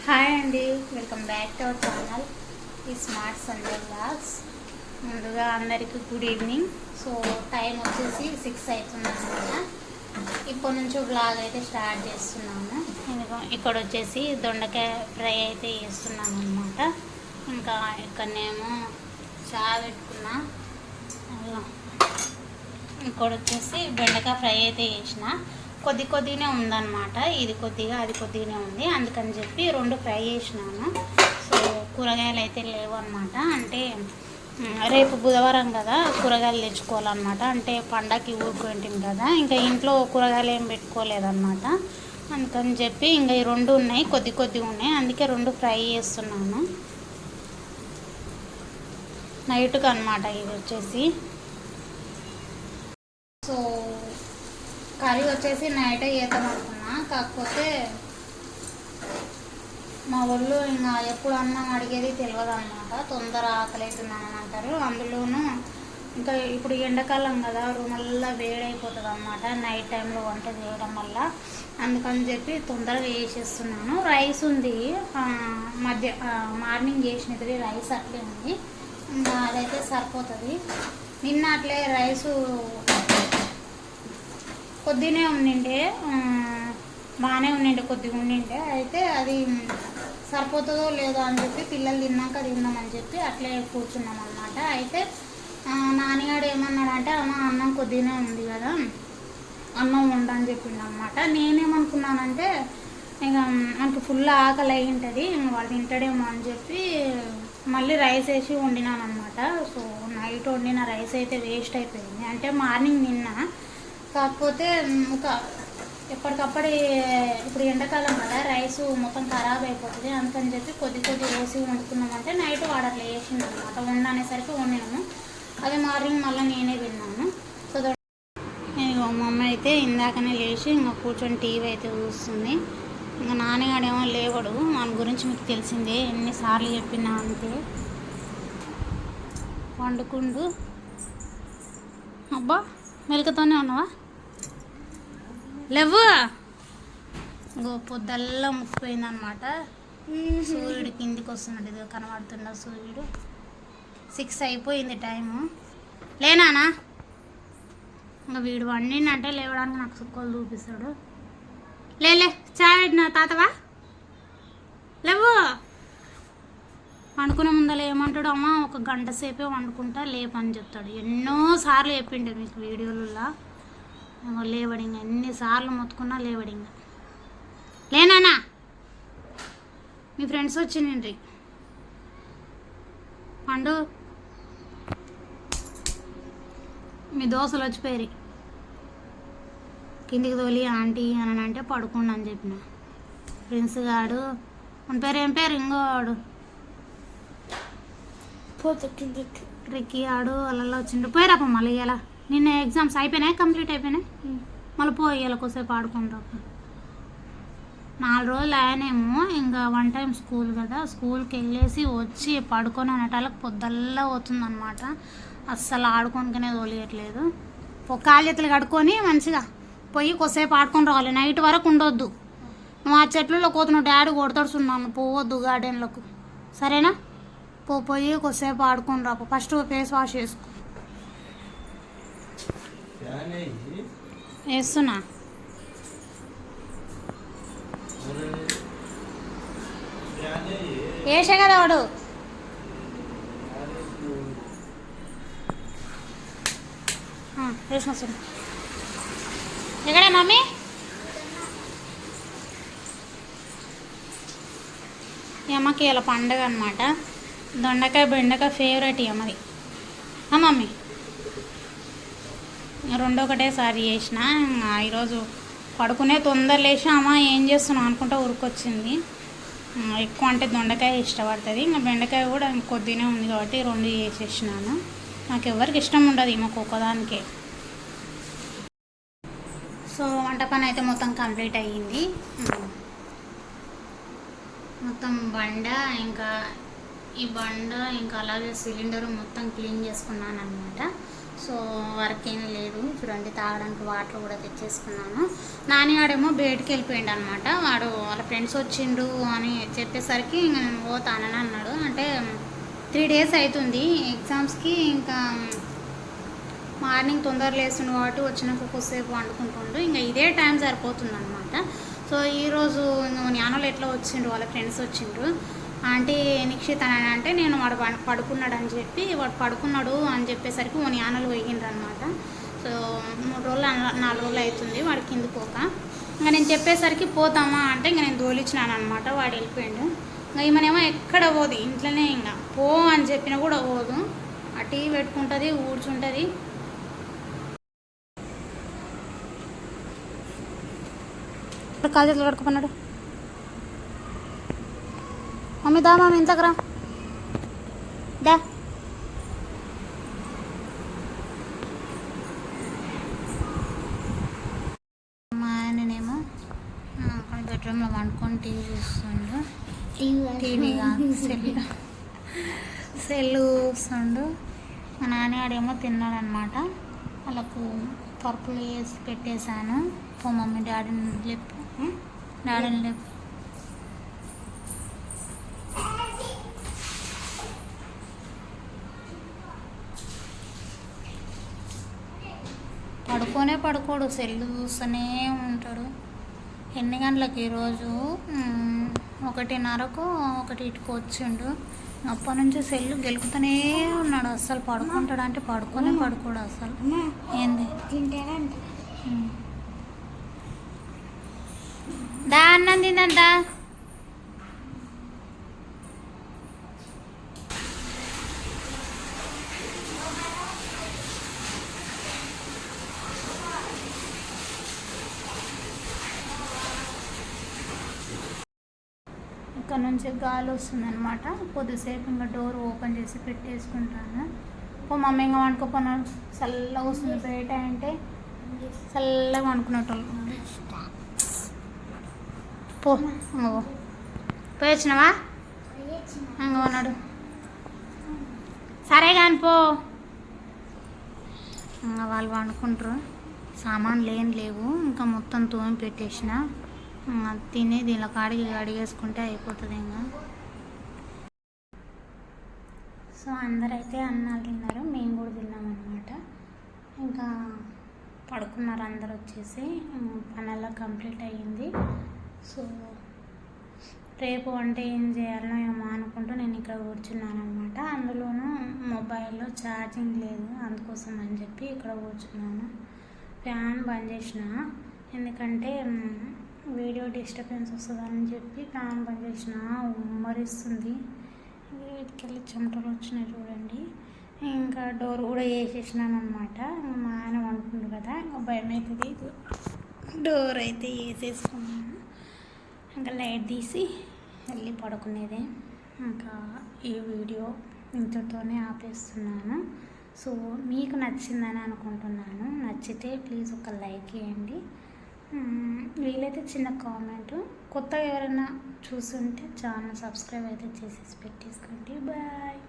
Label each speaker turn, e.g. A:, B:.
A: Hi అండి, welcome back to our channel ఈ smart Sunday vlogs. ముందుగా అందరికీ గుడ్ ఈవినింగ్. సో టైం వచ్చేసి 6 అవుతుంది అనమాట. ఇప్పటి నుంచి వ్లాగ్ అయితే స్టార్ట్ చేస్తున్నాము. ఇక్కడ వచ్చేసి దొండకాయ ఫ్రై అయితే చేస్తున్నాను అనమాట. ఇంకా ఇక్కడనేమో చాయ్ పెట్టుకున్నా. ఇక్కడ వచ్చేసి బెండకాయ ఫ్రై అయితే చేసిన. కొద్దిగానే ఉందన్నమాట. ఇది కొద్దిగా అది కొద్దిగానే ఉంది, అందుకని చెప్పి 2 ఫ్రై చేసినాను. సో కూరగాయలు అయితే లేవు అనమాట. అంటే రేపు బుధవారం కదా, కూరగాయలు తెచ్చుకోవాలన్నమాట. అంటే పండగకి ఊరుకుంటాం కదా, ఇంకా ఇంట్లో కూరగాయలు ఏం పెట్టుకోలేదన్నమాట. అందుకని చెప్పి ఇంకా ఈ 2 ఉన్నాయి, కొద్దిగా ఉన్నాయి, అందుకే 2 ఫ్రై చేస్తున్నాను నైట్కి అనమాట. ఇది వచ్చేసి సో కర్రీ వచ్చేసి నైటే చేద్దాం అనుకున్నా. కాకపోతే మా వాళ్ళు ఇంకా ఎప్పుడు అన్నం అడిగేది తెలియదు అనమాట. తొందర ఆకలి అవుతున్నామని అంటారు. అందులోనూ ఇంకా ఇప్పుడు ఎండాకాలం కదా, రూమల్లా వేడైపోతుంది అనమాట నైట్ టైంలో వంట చేయడం వల్ల. అందుకని చెప్పి తొందరగా వేసేస్తున్నాను. రైస్ ఉంది, మార్నింగ్ చేసినది రైస్ అట్లే ఉంది, ఇంకా అదైతే సరిపోతుంది. నిన్న అట్లే రైసు కొద్దిగానే ఉండిండే, బాగానే ఉండిండే, కొద్దిగా ఉండిండే. అయితే అది సరిపోతుందో లేదో అని చెప్పి పిల్లలు తిన్నాక తిందామని చెప్పి అట్లే కూర్చున్నాం అన్నమాట. అయితే నాన్నగాడు ఏమన్నాడంటే, అమ్మ అన్నం కొద్దిగానే ఉంది కదా, అన్నం వండని చెప్పిండు అనమాట. నేనేమనుకున్నానంటే ఇక మనకి ఫుల్ ఆకలి అయి ఉంటుంది, వాళ్ళు తింటాడేమో అని చెప్పి మళ్ళీ రైస్ వేసి వండినాను అనమాట. సో నైట్ వండిన రైస్ అయితే వేస్ట్ అయిపోయింది. అంటే మార్నింగ్ తిన్నా, కాకపోతే ఒక ఎప్పటికప్పుడు ఇప్పుడు ఎండాకాలం కదా, రైస్ మొత్తం ఖరాబ్ అయిపోతుంది. అందుకని చెప్పి కొద్ది వేసి వండుకున్నామంటే నైట్ వాడు అట్లా వేసింది అనమాట. వండనేసరికి వండినాము, అదే మార్నింగ్ మళ్ళీ నేనే తిన్నాను. సో నేను మా అమ్మ అయితే ఇందాకనే లేచి ఇంకా కూర్చొని టీవీ అయితే చూస్తుంది. ఇంకా నాన్నగాడేమో లేవడు, మన గురించి మీకు తెలిసిందే, ఎన్నిసార్లు చెప్పినా అంతే, వండుకుండు. అబ్బా మెలకతోనే ఉన్నావా, లేవు. పొద్దల్లా ముక్కిపోయింది అనమాట. సూర్యుడు కిందికి వస్తున్నాడు, ఇది కనబడుతుండ సూర్యుడు. 6 అయిపోయింది టైము. లేనానా ఇంకా వీడు వండిందంటే లేవడానికి నాకు సుక్కలు చూపిస్తాడు. లేలే చాయ్ పెట్టిన తాతవా, లేవు. వండుకునే ముందర ఏమంటాడు, అమ్మ 1 గంట సేపే వండుకుంటా లేపని చెప్తాడు. ఎన్నోసార్లు చెప్పిండు మీకు వీడియోలలో. లేవడింగా ఎన్నిసార్లు మొత్తుకున్నా లేవడింగా. లేనానా మీ ఫ్రెండ్స్ వచ్చిండ్రి పండు, మీ దోస్తులు వచ్చిపోయి కిందికి తోలి ఆంటీ అని అంటే పడుకుండా అని చెప్పిన. ఫ్రెండ్స్ గాడు మన పేరు ఏం పేరు, ఇంకోవాడు ట్రిక్కీ ఆడు వాళ్ళలో వచ్చిండు. పోయిరాప మళ్ళీ ఇలా నిన్న ఎగ్జామ్స్ అయిపోయినాయి, కంప్లీట్ అయిపోయినాయి. మళ్ళీ పోయి ఇలా కొద్దిసేపు ఆడుకుంటాం. 4 రోజులు ఆయనేమో ఇంకా 1 టైం స్కూల్ కదా, స్కూల్కి వెళ్ళేసి వచ్చి పడుకొని అనేటాలకు పొద్దుల్లా పోతుందన్నమాట. అస్సలు ఆడుకోనికనే తోలియట్లేదు. కాళ్ళు చేతులు కడుక్కొని మంచిగా పోయి కొద్దిసేపు ఆడుకొని రావాలి. నైట్ వరకు ఉండొద్దు. నువ్వు ఆ చెట్లలో పోతున్నావు, డాడీ కొడతాడుతున్నాను, పోవద్దు గార్డెన్లకు, సరేనా? పోయి కొద్దిసేపు ఆడుకొని రాపు. ఫస్ట్ ఫేస్ వాష్ చేసుకో. వేస్తున్నా వేసే కదా వాడు. వేసిన వస్తుంది. ఎక్కడే మమ్మీ, ఈ అమ్మకి ఇలా పండగ అనమాట. దొండకాయ బెండకాయ ఫేవరెట్ ఈ అమ్మది. మమ్మీ 2 ఒకటేసారి చేసిన. ఈరోజు పడుకునే తొందర లేచి అమ్మ ఏం చేస్తున్నావు అనుకుంటా ఉరికొచ్చింది. ఎక్కువ అంటే దొండకాయ ఇష్టపడుతుంది, ఇంకా బెండకాయ కూడా కొద్దిగానే ఉంది కాబట్టి 2 చేసేసినాను. నాకు ఎవరికి ఇష్టం ఉండదు, మాకు ఒక్కదానికే. సో వంట పని అయితే మొత్తం కంప్లీట్ అయ్యింది. మొత్తం బండ ఇంకా అలాగే సిలిండర్ మొత్తం క్లీన్ చేసుకున్నాను అనమాట. సో వర్క్ ఏం లేదు. చూడండి, తాగడానికి వాటర్ కూడా తెచ్చేసుకున్నాను. నానిగాడేమో బయటికి వెళ్ళిపోయిండు అనమాట. వాడు వాళ్ళ ఫ్రెండ్స్ వచ్చిండు అని చెప్పేసరికి నేను పోతానని అన్నాడు. అంటే 3 days అవుతుంది ఎగ్జామ్స్కి. ఇంకా మార్నింగ్ తొందర లేస్తుండు కాబట్టి వచ్చినాక కొద్దిసేపు వండుకుంటుండు. ఇంకా ఇదే టైం సరిపోతుంది అనమాట. సో ఈరోజు ఇంకా జ్ఞానంలో ఎట్లా వచ్చిండు, వాళ్ళ ఫ్రెండ్స్ వచ్చిండ్రు. ఆంటీ నిక్షిత్ అని అంటే నేను వాడు పడుకున్నాడు అని చెప్పి, వాడు పడుకున్నాడు అని చెప్పేసరికి ఓ జ్ఞానాలు పోయిండ్రు అనమాట. సో 3 రోజులు 4 రోజులు అవుతుంది వాడు కింద పోక. ఇంకా నేను చెప్పేసరికి పోతామా అంటే ఇంకా నేను దోలిచ్చినాను అనమాట. వాడు వెళ్ళిపోయాడు. ఇంకా ఈమెనేమో ఎక్కడ పోదు, ఇంట్లోనే ఇంకా పో అని చెప్పినా కూడా పోదు. ఆ టీవీ పెట్టుకుంటుంది, కూర్చుంటుంది. ఇప్పుడు కాలు చేతులు కడుక్కున్నాడు. మమ్మీ దా, మమ్మీ ఇంతకు రా, దా. మా ఆయననేమో బెడ్రూమ్లో వండుకొని టీవీ చూస్తుండు. టీవీ కాదు, సెల్ చూస్తుండు. మా నాన్నగాడేమో తిన్నాడనమాట. వాళ్ళకు పరుపులు వేసి పెట్టేశాను. పో మమ్మీ, డాడీని లేపు, డాడీని లేపు. పడుకోడు, సెల్ చూస్తూనే ఉంటాడు. ఎన్ని గంటలకు ఈరోజు 1:30కో 1:00కు వచ్చిండు. అప్పటి నుంచి సెల్ గెలుకుతూనే ఉన్నాడు. అస్సలు పడుకుంటాడు అంటే పడుకోడు అసలు. ఏంది తింటాడంట. దా అన్నం తిందంట. ఇక్కడ నుంచి గాలి వస్తుంది అనమాట. కొద్దిసేపు ఇంకా డోర్ ఓపెన్ చేసి పెట్టేసుకుంటాను. పో మమ్మీ ఇంకా వండుకోపోన్నాడు. చల్లగా వస్తుంది బయట అంటే, చల్లగా వండుకునేటోళ్ళు. పో ఇంకో పోయి వచ్చినావా? ఇంకో ఉన్నాడు. సరే కానీ పో. ఇంకా వాళ్ళు వండుకుంటారు. సామాన్లు ఏం లేవు, ఇంకా మొత్తం తోమి పెట్టేసిన. తిని దీనిలో అడిగేసుకుంటే అయిపోతుంది ఇంకా. సో అందరైతే అన్నాలు తిన్నారు, మేము కూడా తిన్నామన్నమాట. ఇంకా పడుకున్నారు అందరు వచ్చేసి. పనెల్లా కంప్లీట్ అయ్యింది. సో రేపు వంట ఏం చేయాలో ఏమో అనుకుంటూ నేను ఇక్కడ కూర్చున్నాను అనమాట. అందులోనూ మొబైల్లో ఛార్జింగ్ లేదు, అందుకోసం అని చెప్పి ఇక్కడ కూర్చున్నాను. ఫ్యాన్ బంద్ చేసిన, ఎందుకంటే వీడియో డిస్టర్బెన్స్ వస్తుందని చెప్పి ఫ్యాన్ బంద్ చేసిన. ఉమ్మరిస్తుంది, వీటికెళ్ళి చెమటలు వచ్చినాయి చూడండి. ఇంకా డోర్ కూడా వేసేసినాను అనమాట. మా ఆయన అనుకుంటు కదా, ఇంకా భయం అవుతుంది. డోర్ అయితే వేసేసుకున్నాను. ఇంకా లైట్ తీసి వెళ్ళి పడుకునేదే. ఇంకా ఈ వీడియో ఇంతతోనే ఆపేస్తున్నాను. సో మీకు నచ్చిందని అనుకుంటున్నాను. నచ్చితే ప్లీజ్ ఒక లైక్ చేయండి. వీలైతే చిన్న కామెంట్. కొత్తగా ఎవరైనా చూస్తుంటే ఛానల్ సబ్స్క్రైబ్ అయితే చేసేసి పెట్టేసుకోండి. బాయ్.